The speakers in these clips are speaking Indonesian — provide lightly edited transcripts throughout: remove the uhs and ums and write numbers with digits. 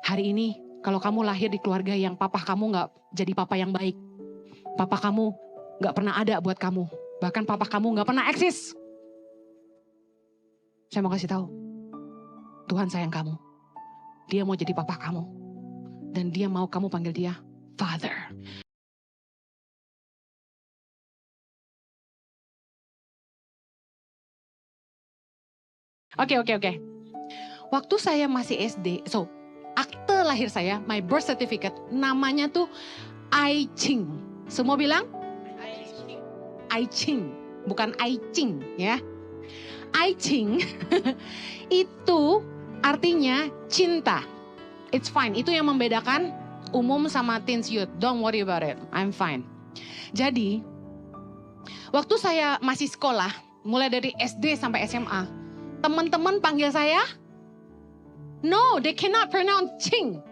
Hari ini kalau kamu lahir di keluarga yang papa kamu gak jadi papa yang baik. Papa kamu gak pernah ada buat kamu. Bahkan papa kamu gak pernah eksis. Saya mau kasih tahu, Tuhan sayang kamu. Dia mau jadi papa kamu. Dan dia mau kamu panggil dia Father. Oke. Waktu saya masih SD, akte lahir saya, my birth certificate, namanya tuh Ai Ching. Semua bilang? Ai Ching, bukan Ai Ching ya. Ai Ching itu artinya cinta. It's fine, itu yang membedakan umum sama teens youth. Don't worry about it, I'm fine. Jadi, waktu saya masih sekolah, mulai dari SD sampai SMA, teman-teman panggil saya, no, they cannot pronounce Ching.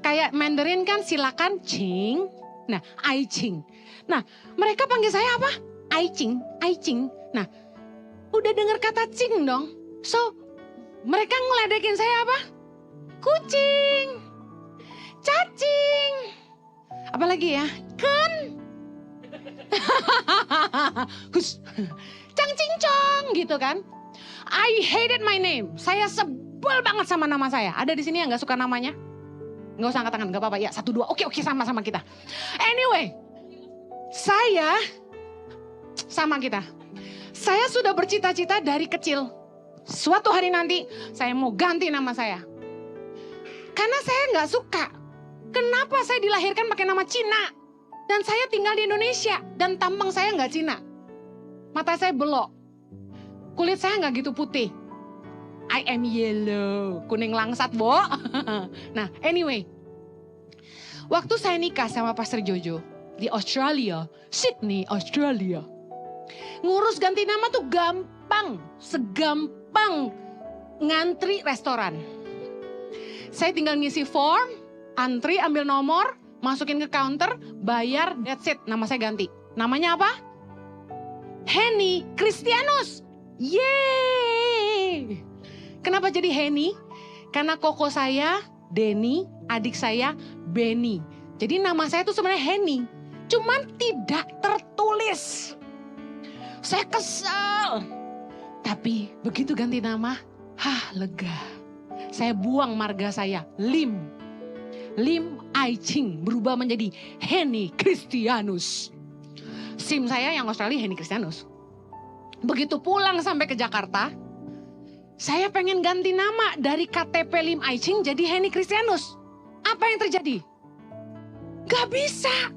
Kayak Mandarin kan silakan Ching. Nah, Ai Ching. Nah, mereka panggil saya apa? Ai Ching, Ai Ching. Nah, udah dengar kata Ching dong. So, mereka ngeledekin saya apa? Kucing. Cacing. Apalagi ya? Ken. Cang cincong gitu kan. I hated my name. Saya sebel banget sama nama saya. Ada di sini yang gak suka namanya? Gak usah angkat tangan, gak apa-apa. Ya, 1, 2. Oke, sama-sama kita. Anyway, saya sudah bercita-cita dari kecil. Suatu hari nanti, saya mau ganti nama saya. Karena saya gak suka. Kenapa saya dilahirkan pakai nama Cina? Dan saya tinggal di Indonesia. Dan tampang saya gak Cina. Mata saya belok. Kulit saya gak gitu putih. I am yellow. Kuning langsat, Bo. Nah, anyway. Waktu saya nikah sama Pastor Jojo di Australia, Sydney, Australia. Ngurus ganti nama tuh gampang. Segampang ngantri restoran. Saya tinggal ngisi form, antri, ambil nomor, masukin ke counter, bayar, that's it. Nama saya ganti. Namanya apa? Henny Christianus. Yeay! Kenapa jadi Henny? Karena koko saya Denny, adik saya Benny. Jadi nama saya itu sebenarnya Henny. Cuman tidak tertulis. Saya kesel. Tapi begitu ganti nama, lega. Saya buang marga saya, Lim Ai Ching, berubah menjadi Henny Christianus. SIM saya yang Australia Henny Christianus. Begitu pulang sampai ke Jakarta, saya pengen ganti nama dari KTP Lim Ai Ching jadi Henny Christianus. Apa yang terjadi? Gak bisa.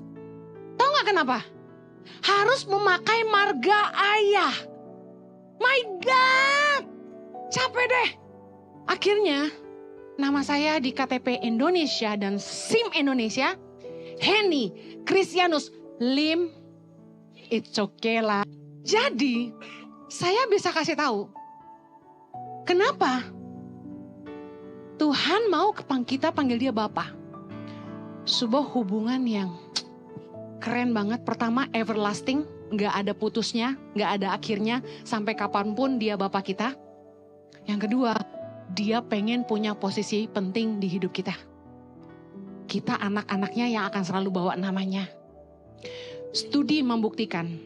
Tahu gak kenapa? Harus memakai marga ayah. My God. Capek deh. Akhirnya nama saya di KTP Indonesia dan SIM Indonesia Henny Christianus Lim. It's okay lah. Jadi saya bisa kasih tahu kenapa Tuhan mau kita panggil dia Bapa. Sebuah hubungan yang keren banget. Pertama, everlasting, gak ada putusnya, gak ada akhirnya, sampai kapanpun dia Bapa kita. Yang kedua, dia pengen punya posisi penting di hidup kita. Kita anak-anaknya yang akan selalu bawa namanya. Studi membuktikan,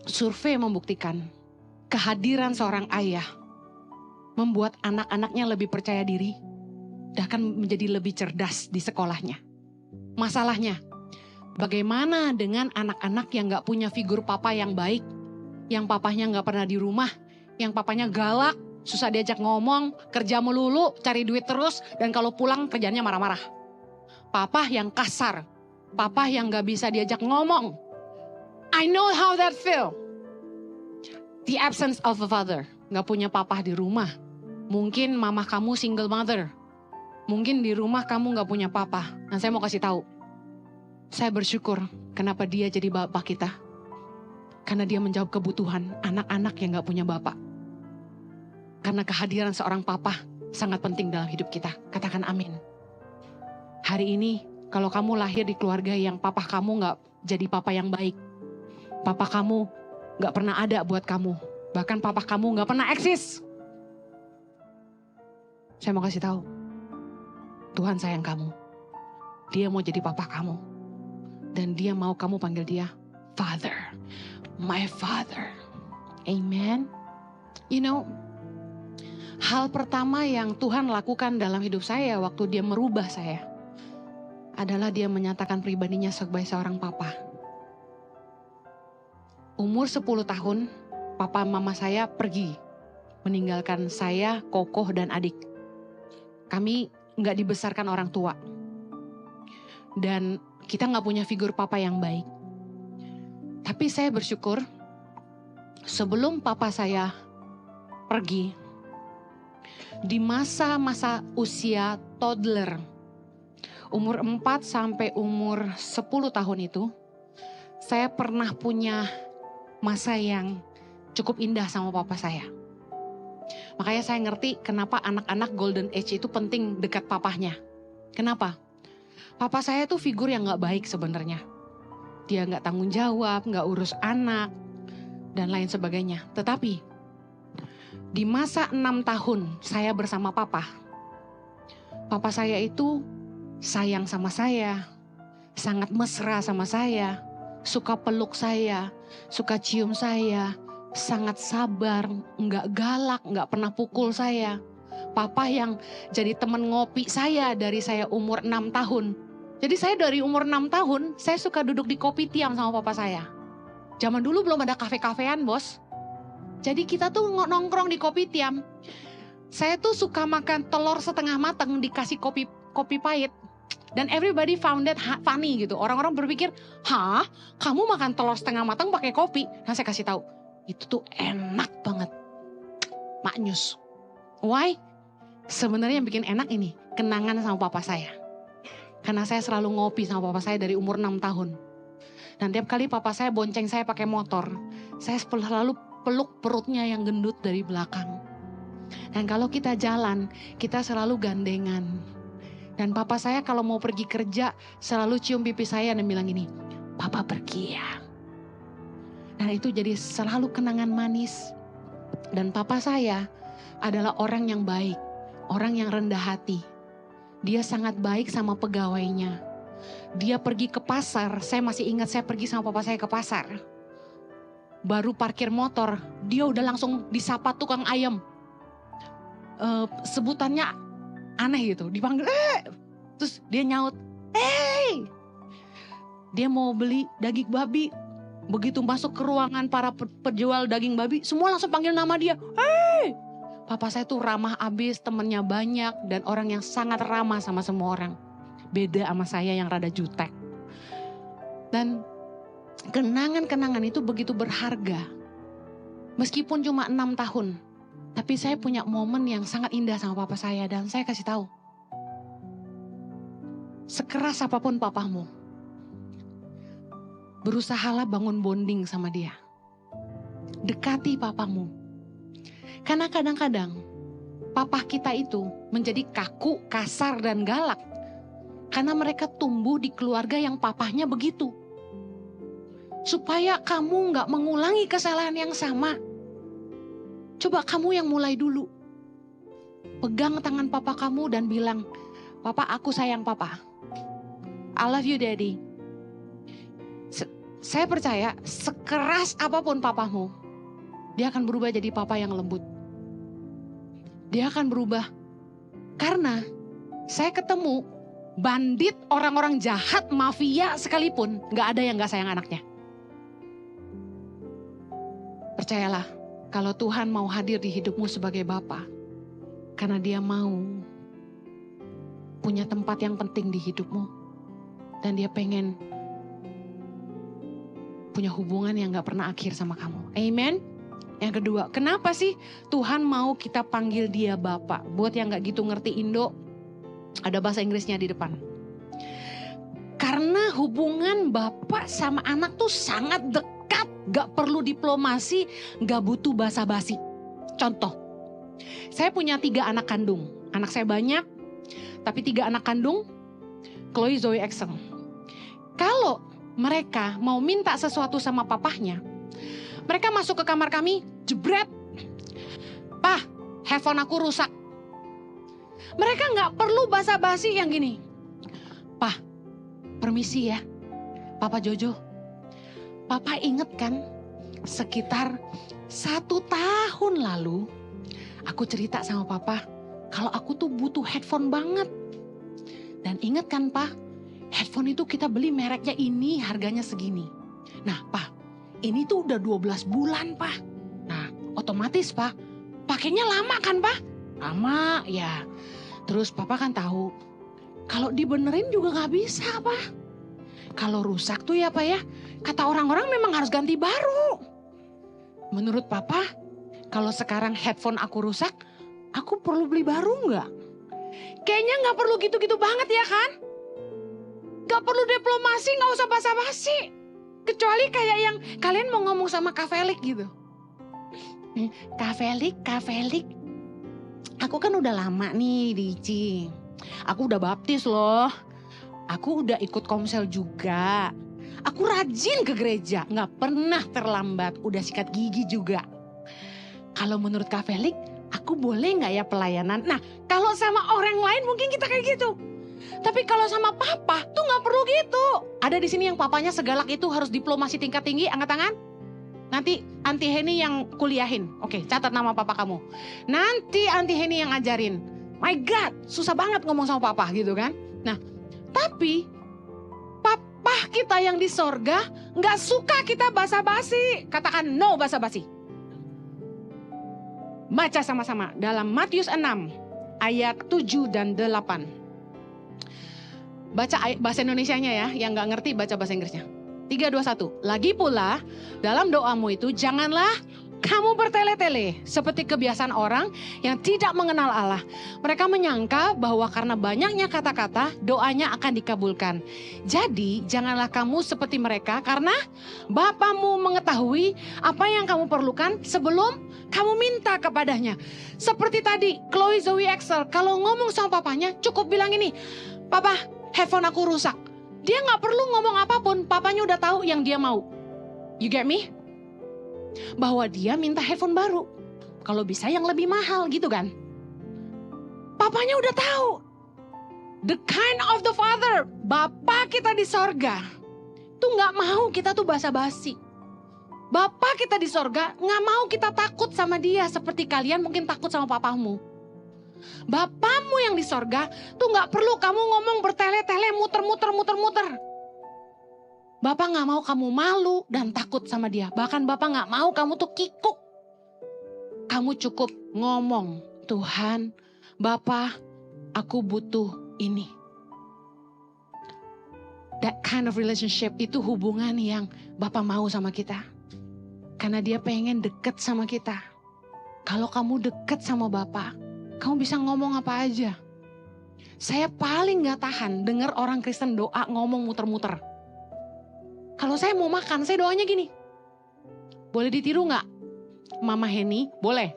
survei membuktikan, kehadiran seorang ayah membuat anak-anaknya lebih percaya diri dan akan menjadi lebih cerdas di sekolahnya. Masalahnya, bagaimana dengan anak-anak yang gak punya figur papa yang baik, yang papanya gak pernah di rumah, yang papanya galak, susah diajak ngomong, kerja melulu, cari duit terus, dan kalau pulang kerjanya marah-marah. Papa yang kasar, papa yang gak bisa diajak ngomong. I know how that feel. The absence of a father. Gak punya papa di rumah. Mungkin mama kamu single mother. Mungkin di rumah kamu gak punya papa. Nah, saya mau kasih tahu. Saya bersyukur kenapa dia jadi bapak kita. Karena dia menjawab kebutuhan anak-anak yang gak punya bapak. Karena kehadiran seorang papa sangat penting dalam hidup kita. Katakan amin. Hari ini kalau kamu lahir di keluarga yang papa kamu gak jadi papa yang baik. Papa kamu gak pernah ada buat kamu. Bahkan papa kamu gak pernah eksis. Saya mau kasih tahu. Tuhan sayang kamu. Dia mau jadi papa kamu. Dan dia mau kamu panggil dia Father. My Father. Amen. You know, hal pertama yang Tuhan lakukan dalam hidup saya waktu dia merubah saya adalah dia menyatakan pribadinya sebagai seorang papa. Umur 10 tahun, papa mama saya pergi. Meninggalkan saya, kokoh dan adik. Kami gak dibesarkan orang tua. Dan kita gak punya figur papa yang baik. Tapi saya bersyukur, sebelum papa saya pergi, di masa-masa usia toddler, umur 4 sampai umur 10 tahun itu, saya pernah punya masa yang cukup indah sama papa saya. Makanya saya ngerti kenapa anak-anak golden age itu penting dekat papahnya. Kenapa? Papa saya tuh figur yang gak baik sebenarnya. Dia gak tanggung jawab, gak urus anak, dan lain sebagainya. Tetapi di masa 6 tahun saya bersama papa saya itu sayang sama saya, sangat mesra sama saya, suka peluk saya, suka cium saya, sangat sabar, nggak galak, nggak pernah pukul saya. Papa yang jadi teman ngopi saya dari saya umur 6 tahun. Jadi saya dari umur 6 tahun, saya suka duduk di kopi tiam sama papa saya. Zaman dulu belum ada kafe-kafean, bos. Jadi kita tuh nongkrong di kopi tiam. Saya tuh suka makan telur setengah matang dikasih kopi pahit. Dan everybody found that funny gitu. Orang-orang berpikir, hah, kamu makan telur setengah matang pakai kopi? Nah saya kasih tahu, itu tuh enak banget. Maknyus. Why? Sebenarnya yang bikin enak ini, kenangan sama papa saya. Karena saya selalu ngopi sama papa saya dari umur 6 tahun. Dan tiap kali papa saya bonceng saya pakai motor, saya selalu peluk perutnya yang gendut dari belakang. Dan kalau kita jalan, kita selalu gandengan. Dan papa saya kalau mau pergi kerja, selalu cium pipi saya dan bilang gini, papa pergi ya. Dan itu jadi selalu kenangan manis. Dan papa saya adalah orang yang baik, orang yang rendah hati. Dia sangat baik sama pegawainya. Dia pergi ke pasar, saya masih ingat saya pergi sama papa saya ke pasar. Baru parkir motor, dia udah langsung disapa tukang ayam. Sebutannya aneh gitu, dipanggil, terus dia nyaut, hey! Dia mau beli daging babi. Begitu masuk ke ruangan para penjual daging babi, semua langsung panggil nama dia, hey! Papa saya tuh ramah abis, temennya banyak, dan orang yang sangat ramah sama semua orang. Beda sama saya yang rada jutek. Dan kenangan-kenangan itu begitu berharga. Meskipun cuma 6 tahun. Tapi saya punya momen yang sangat indah sama papa saya. Dan saya kasih tahu. Sekeras apapun papamu, berusahalah bangun bonding sama dia. Dekati papamu. Karena kadang-kadang papa kita itu menjadi kaku, kasar, dan galak. Karena mereka tumbuh di keluarga yang papahnya begitu. Supaya kamu gak mengulangi kesalahan yang sama. Coba kamu yang mulai dulu. Pegang tangan papa kamu dan bilang, papa, aku sayang papa. I love you daddy. Saya percaya sekeras apapun papamu, dia akan berubah jadi papa yang lembut. Dia akan berubah. Karena saya ketemu bandit, orang-orang jahat, mafia sekalipun, gak ada yang gak sayang anaknya. Percayalah, kalau Tuhan mau hadir di hidupmu sebagai bapa, karena dia mau punya tempat yang penting di hidupmu. Dan dia pengen punya hubungan yang gak pernah akhir sama kamu. Amen. Yang kedua, kenapa sih Tuhan mau kita panggil dia Bapa? Buat yang gak gitu ngerti Indo, ada bahasa Inggrisnya di depan. Karena hubungan Bapa sama anak tuh sangat dekat, gak perlu diplomasi, gak butuh basa-basi. Contoh, saya punya 3 anak kandung. Anak saya banyak, tapi 3 anak kandung, Chloe, Zoe, Exen. Kalau mereka mau minta sesuatu sama papahnya, mereka masuk ke kamar kami, jebret. Pah, handphone aku rusak. Mereka nggak perlu basa-basi yang gini. Pak, permisi ya, Papa Jojo. Papa inget kan sekitar 1 tahun lalu aku cerita sama Papa kalau aku tuh butuh headphone banget. Dan inget kan Pak, headphone itu kita beli mereknya ini harganya segini. Nah Pak, ini tuh udah 12 bulan Pak. Nah otomatis Pak, pakainya lama kan Pak? Lama ya. Terus Papa kan tahu kalau dibenerin juga gak bisa Pak. Kalau rusak tuh ya Pak ya, kata orang-orang memang harus ganti baru. Menurut Papa, kalau sekarang headphone aku rusak, aku perlu beli baru nggak? Kayaknya nggak perlu gitu-gitu banget ya kan? Nggak perlu diplomasi, nggak usah basa-basi. Kecuali kayak yang kalian mau ngomong sama Kak Felix gitu. Kak Felix, aku kan udah lama nih di ICI. Aku udah baptis loh. Aku udah ikut komsel juga. Aku rajin ke gereja, nggak pernah terlambat. Udah sikat gigi juga. Kalau menurut Kak Felix, aku boleh nggak ya pelayanan? Nah, kalau sama orang lain mungkin kita kayak gitu. Tapi kalau sama Papa tuh nggak perlu gitu. Ada di sini yang papanya segalak itu harus diplomasi tingkat tinggi, angkat tangan. Nanti Anti Heni yang kuliahin. Oke, catat nama Papa kamu. Nanti Anti Heni yang ngajarin. My God, susah banget ngomong sama Papa gitu kan. Nah, tapi Papa kita yang di sorga nggak suka kita basa-basi. Katakan no basa-basi. Baca sama-sama dalam Matius 6 ayat 7 dan 8. Baca bahasa Indonesianya ya, yang nggak ngerti baca bahasa Inggrisnya. 3, 2, 1. Lagi pula dalam doamu itu janganlah kamu bertele-tele seperti kebiasaan orang yang tidak mengenal Allah. Mereka menyangka bahwa karena banyaknya kata-kata doanya akan dikabulkan. Jadi janganlah kamu seperti mereka karena Bapamu mengetahui apa yang kamu perlukan sebelum kamu minta kepadanya. Seperti tadi Chloe Zoe Excel kalau ngomong sama papanya cukup bilang ini, Papa headphone aku rusak. Dia gak perlu ngomong apapun, papanya udah tahu yang dia mau. You get me? Bahwa dia minta headphone baru. Kalau bisa yang lebih mahal gitu kan. Papanya udah tahu. The kind of the father. Bapak kita di sorga. Tuh gak mau kita tuh basa-basi. Bapak kita di sorga gak mau kita takut sama dia. Seperti kalian mungkin takut sama papamu. Bapamu yang di sorga tuh gak perlu kamu ngomong bertele-tele muter-muter. Bapak gak mau kamu malu dan takut sama dia. Bahkan Bapak gak mau kamu tuh kikuk. Kamu cukup ngomong, Tuhan, Bapak, aku butuh ini. That kind of relationship itu hubungan yang Bapak mau sama kita. Karena dia pengen deket sama kita. Kalau kamu deket sama Bapak, kamu bisa ngomong apa aja. Saya paling gak tahan dengar orang Kristen doa ngomong muter-muter. Kalau saya mau makan, saya doanya gini. Boleh ditiru gak? Mama Heni, boleh.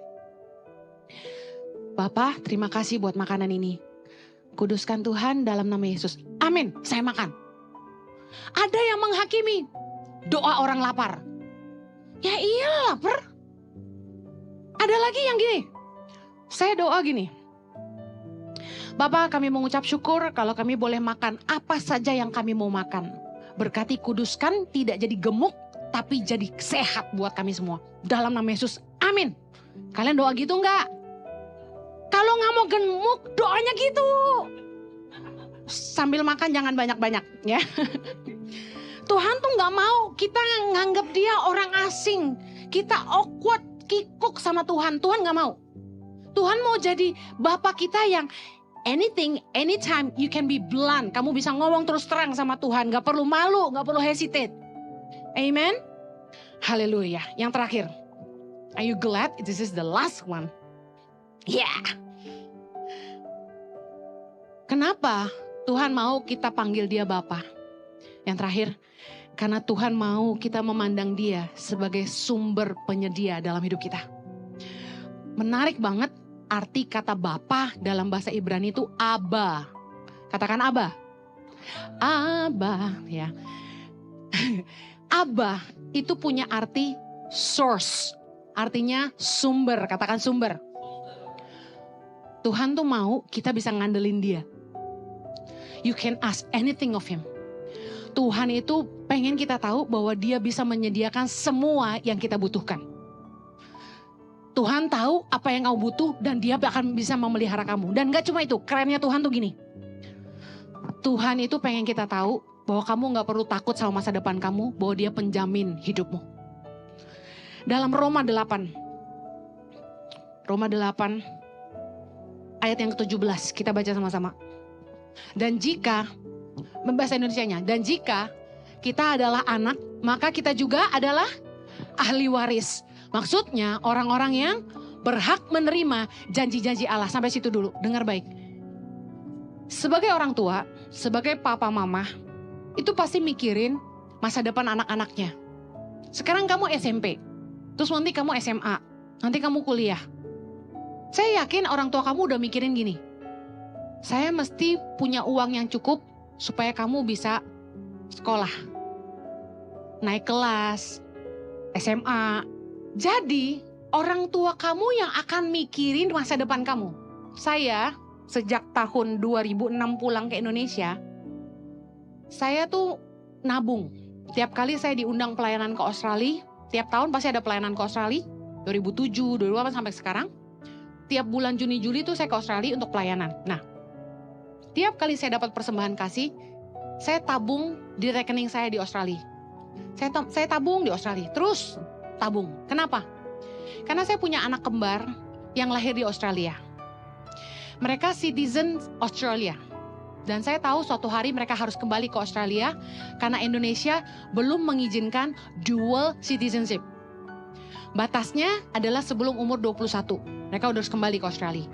Bapak, terima kasih buat makanan ini. Kuduskan Tuhan dalam nama Yesus. Amin, saya makan. Ada yang menghakimi doa orang lapar. Ya iya lapar. Ada lagi yang gini. Saya doa gini. Bapak, kami mengucap syukur kalau kami boleh makan apa saja yang kami mau makan. Berkati kuduskan tidak jadi gemuk tapi jadi sehat buat kami semua. Dalam nama Yesus, amin. Kalian doa gitu enggak? Kalau nggak mau gemuk doanya gitu. Sambil makan jangan banyak-banyak ya. Tuhan tuh nggak mau kita nganggap dia orang asing. Kita awkward, kikuk sama Tuhan. Tuhan nggak mau. Tuhan mau jadi Bapak kita yang anything, anytime you can be blunt. Kamu bisa ngomong terus terang sama Tuhan. Gak perlu malu, gak perlu hesitate. Amen. Haleluya. Yang terakhir. Are you glad this is the last one? Yeah. Kenapa Tuhan mau kita panggil dia Bapa? Yang terakhir. Karena Tuhan mau kita memandang dia sebagai sumber penyedia dalam hidup kita. Menarik banget. Arti kata Bapa dalam bahasa Ibrani itu Aba. Katakan Aba. Aba ya. Aba itu punya arti source. Artinya sumber, katakan sumber. Tuhan tuh mau kita bisa ngandelin dia. You can ask anything of him. Tuhan itu pengen kita tahu bahwa dia bisa menyediakan semua yang kita butuhkan. Tuhan tahu apa yang kamu butuh dan dia akan bisa memelihara kamu. Dan gak cuma itu, kerennya Tuhan tuh gini. Tuhan itu pengen kita tahu bahwa kamu gak perlu takut sama masa depan kamu, bahwa dia penjamin hidupmu. Dalam Roma 8 ayat yang ke-17, kita baca sama-sama. Dan jika, bahasa Indonesianya, dan jika kita adalah anak, maka kita juga adalah ahli waris. Maksudnya orang-orang yang berhak menerima janji-janji Allah. Sampai situ dulu, dengar baik. Sebagai orang tua, sebagai papa mama, itu pasti mikirin masa depan anak-anaknya. Sekarang kamu SMP, terus nanti kamu SMA, nanti kamu kuliah. Saya yakin orang tua kamu udah mikirin gini. Saya mesti punya uang yang cukup supaya kamu bisa sekolah, naik kelas, SMA. Jadi orang tua kamu yang akan mikirin masa depan kamu. Saya sejak tahun 2006 pulang ke Indonesia, saya tuh nabung. Tiap kali saya diundang pelayanan ke Australia, tiap tahun pasti ada pelayanan ke Australia, 2007, 2008 sampai sekarang. Tiap bulan Juni-Juli tuh saya ke Australia untuk pelayanan. Nah, tiap kali saya dapat persembahan kasih, saya tabung di rekening saya di Australia. Saya tabung di Australia, terus tabung. Kenapa? Karena saya punya anak kembar yang lahir di Australia. Mereka citizen Australia. Dan saya tahu suatu hari mereka harus kembali ke Australia karena Indonesia belum mengizinkan dual citizenship. Batasnya adalah sebelum umur 21. Mereka udah harus kembali ke Australia.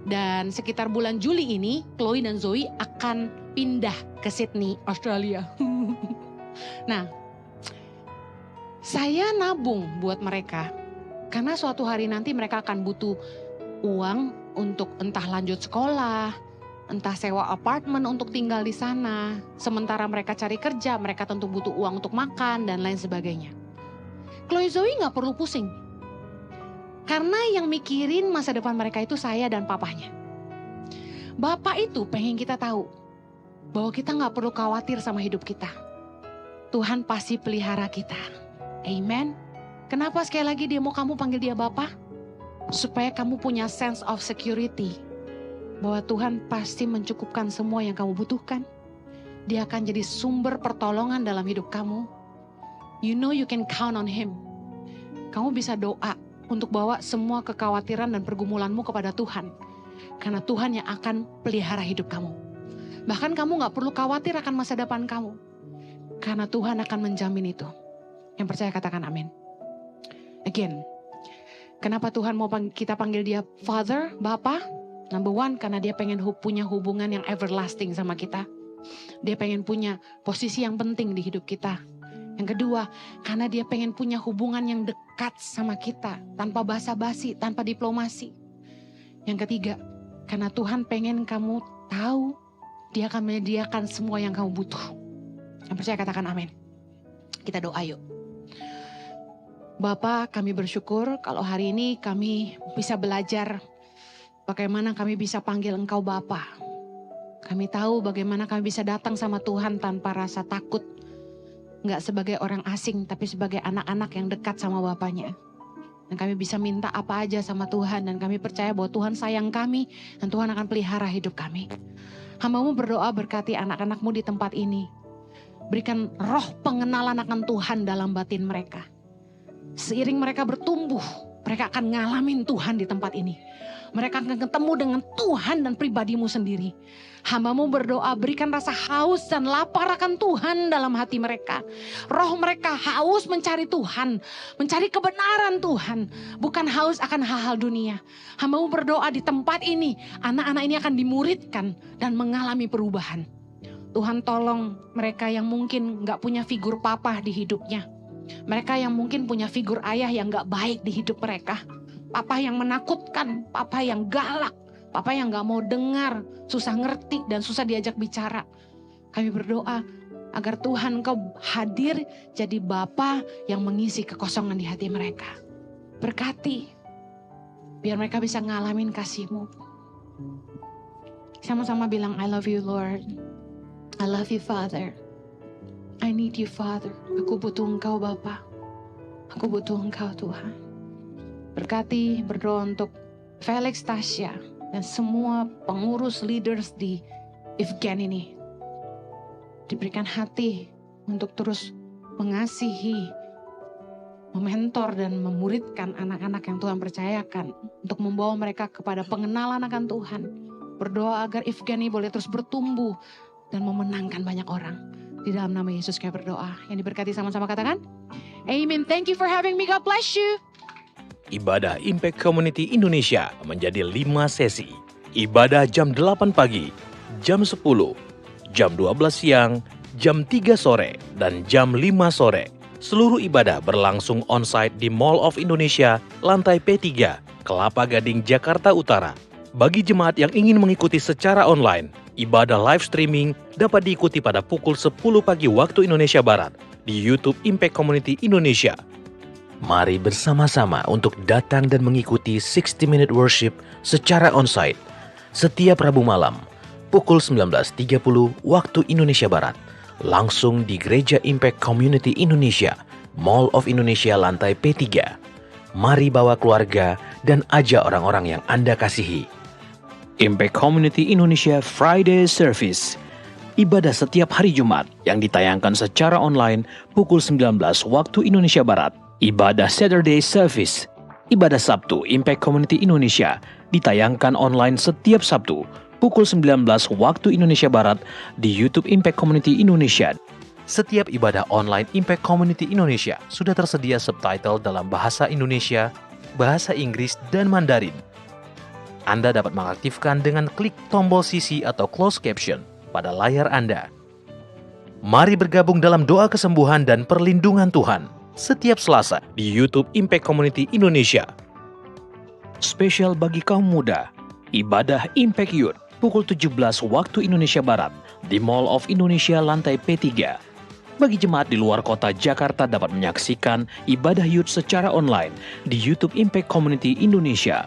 Dan sekitar bulan Juli ini, Chloe dan Zoe akan pindah ke Sydney, Australia. Nah, saya nabung buat mereka. Karena suatu hari nanti mereka akan butuh uang untuk entah lanjut sekolah, entah sewa apartemen untuk tinggal di sana. Sementara mereka cari kerja, mereka tentu butuh uang untuk makan dan lain sebagainya. Chloe Zoe gak perlu pusing. Karena yang mikirin masa depan mereka itu saya dan papahnya. Bapak itu pengen kita tahu bahwa kita gak perlu khawatir sama hidup kita. Tuhan pasti pelihara kita. Amen. Kenapa sekali lagi dia mau kamu panggil dia Bapak? Supaya kamu punya sense of security. Bahwa Tuhan pasti mencukupkan semua yang kamu butuhkan. Dia akan jadi sumber pertolongan dalam hidup kamu. You know you can count on him. Kamu bisa doa untuk bawa semua kekhawatiran dan pergumulanmu kepada Tuhan. Karena Tuhan yang akan pelihara hidup kamu. Bahkan kamu gak perlu khawatir akan masa depan kamu. Karena Tuhan akan menjamin itu. Yang percaya katakan amin. Again, kenapa Tuhan mau kita panggil dia Father, Bapa? Number one, karena dia pengen punya hubungan yang everlasting sama kita. Dia pengen punya posisi yang penting di hidup kita. Yang kedua, karena dia pengen punya hubungan yang dekat sama kita. Tanpa basa-basi, tanpa diplomasi. Yang ketiga, karena Tuhan pengen kamu tahu, dia akan menyediakan semua yang kamu butuh. Yang percaya katakan amin. Kita doa yuk. Bapa, kami bersyukur kalau hari ini kami bisa belajar bagaimana kami bisa panggil Engkau Bapa. Kami tahu bagaimana kami bisa datang sama Tuhan tanpa rasa takut. Enggak sebagai orang asing, tapi sebagai anak-anak yang dekat sama Bapanya. Dan kami bisa minta apa aja sama Tuhan. Dan kami percaya bahwa Tuhan sayang kami. Dan Tuhan akan pelihara hidup kami. Hamba-Mu berdoa berkati anak-anak-Mu di tempat ini. Berikan roh pengenalan akan Tuhan dalam batin mereka. Seiring mereka bertumbuh, mereka akan ngalamin Tuhan di tempat ini. Mereka akan ketemu dengan Tuhan dan pribadi-Mu sendiri. Hamba-Mu berdoa berikan rasa haus dan lapar akan Tuhan dalam hati mereka. Roh mereka haus mencari Tuhan, mencari kebenaran Tuhan. Bukan haus akan hal-hal dunia. Hamba-Mu berdoa di tempat ini, anak-anak ini akan dimuridkan dan mengalami perubahan. Tuhan tolong mereka yang mungkin gak punya figur papa di hidupnya. Mereka yang mungkin punya figur ayah yang gak baik di hidup mereka. Papa yang menakutkan, papa yang galak, papa yang gak mau dengar, susah ngerti dan susah diajak bicara. Kami berdoa agar Tuhan Engkau hadir jadi Bapa yang mengisi kekosongan di hati mereka. Berkati, biar mereka bisa ngalamin kasih-Mu. Sama-sama bilang, I love you Lord. I love you Father. I need you Father. Aku butuh Engkau Bapa. Aku butuh Engkau Tuhan. Berkati, berdoa untuk Felix, Tasya, dan semua pengurus leaders di Evgen ini. Diberikan hati untuk terus mengasihi, mementor dan memuridkan anak-anak yang Tuhan percayakan. Untuk membawa mereka kepada pengenalan akan Tuhan. Berdoa agar Evgen ini boleh terus bertumbuh dan memenangkan banyak orang. Di dalam nama Yesus kami berdoa. Yang diberkati sama-sama katakan, Amen. Thank you for having me. God bless you. Ibadah Impact Community Indonesia menjadi 5 sesi. Ibadah jam 8 pagi, jam 10, jam 12 siang, jam 3 sore, dan jam 5 sore. Seluruh ibadah berlangsung on-site di Mall of Indonesia, lantai P3, Kelapa Gading, Jakarta Utara. Bagi jemaat yang ingin mengikuti secara online, ibadah live streaming dapat diikuti pada pukul 10 pagi waktu Indonesia Barat di YouTube Impact Community Indonesia. Mari bersama-sama untuk datang dan mengikuti 60-minute worship secara onsite setiap Rabu malam pukul 19.30 waktu Indonesia Barat, langsung di Gereja Impact Community Indonesia, Mall of Indonesia lantai P3. Mari bawa keluarga dan ajak orang-orang yang Anda kasihi. Impact Community Indonesia Friday Service. Ibadah setiap hari Jumat yang ditayangkan secara online pukul 19 waktu Indonesia Barat. Ibadah Saturday Service. Ibadah Sabtu Impact Community Indonesia ditayangkan online setiap Sabtu pukul 19 waktu Indonesia Barat di YouTube Impact Community Indonesia. Setiap ibadah online Impact Community Indonesia sudah tersedia subtitle dalam bahasa Indonesia, bahasa Inggris, dan Mandarin. Anda dapat mengaktifkan dengan klik tombol CC atau closed caption pada layar Anda. Mari bergabung dalam doa kesembuhan dan perlindungan Tuhan setiap Selasa di YouTube Impact Community Indonesia. Spesial bagi kaum muda, ibadah Impact Youth pukul 17 waktu Indonesia Barat di Mall of Indonesia lantai P3. Bagi jemaat di luar kota Jakarta dapat menyaksikan ibadah youth secara online di YouTube Impact Community Indonesia.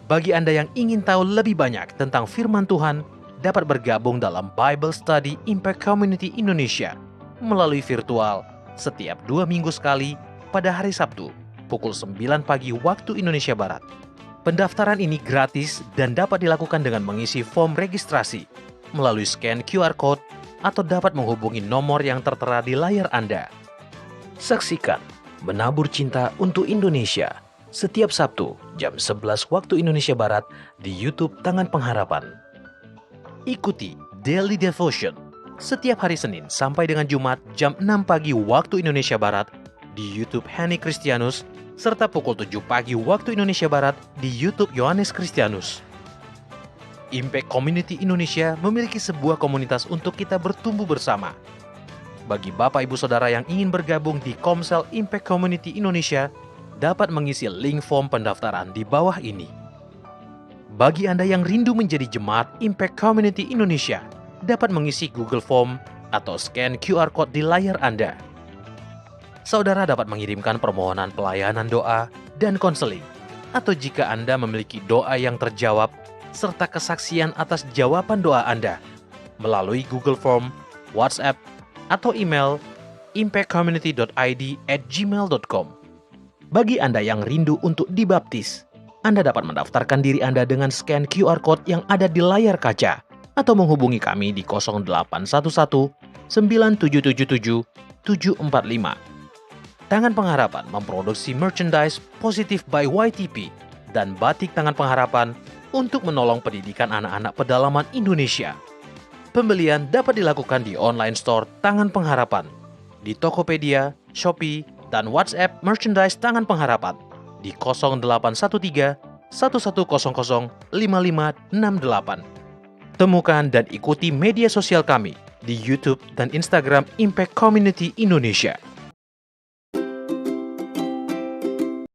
Bagi Anda yang ingin tahu lebih banyak tentang firman Tuhan, dapat bergabung dalam Bible Study Impact Community Indonesia melalui virtual setiap 2 minggu sekali pada hari Sabtu, pukul 9 pagi waktu Indonesia Barat. Pendaftaran ini gratis dan dapat dilakukan dengan mengisi form registrasi melalui scan QR Code atau dapat menghubungi nomor yang tertera di layar Anda. Saksikan Menabur Cinta untuk Indonesia setiap Sabtu jam 11 waktu Indonesia Barat di YouTube Tangan Pengharapan. Ikuti Daily Devotion setiap hari Senin sampai dengan Jumat jam 6 pagi waktu Indonesia Barat di YouTube Henny Kristianus serta pukul 7 pagi waktu Indonesia Barat di YouTube Yohanes Kristianus. Impact Community Indonesia memiliki sebuah komunitas untuk kita bertumbuh bersama. Bagi Bapak Ibu Saudara yang ingin bergabung di Komsel Impact Community Indonesia, dapat mengisi link form pendaftaran di bawah ini. Bagi Anda yang rindu menjadi jemaat Impact Community Indonesia, dapat mengisi Google Form atau scan QR Code di layar Anda. Saudara dapat mengirimkan permohonan pelayanan doa dan konseling, atau jika Anda memiliki doa yang terjawab, serta kesaksian atas jawaban doa Anda, melalui Google Form, WhatsApp, atau email impactcommunity.id@gmail.com. Bagi Anda yang rindu untuk dibaptis, Anda dapat mendaftarkan diri Anda dengan scan QR Code yang ada di layar kaca atau menghubungi kami di 0811 9777 745. Tangan Pengharapan memproduksi merchandise Positive by YTP dan batik Tangan Pengharapan untuk menolong pendidikan anak-anak pedalaman Indonesia. Pembelian dapat dilakukan di online store Tangan Pengharapan, di Tokopedia, Shopee, dan WhatsApp merchandise Tangan Pengharapan di 0813 1100 5568. Temukan dan ikuti media sosial kami di YouTube dan Instagram Impact Community Indonesia.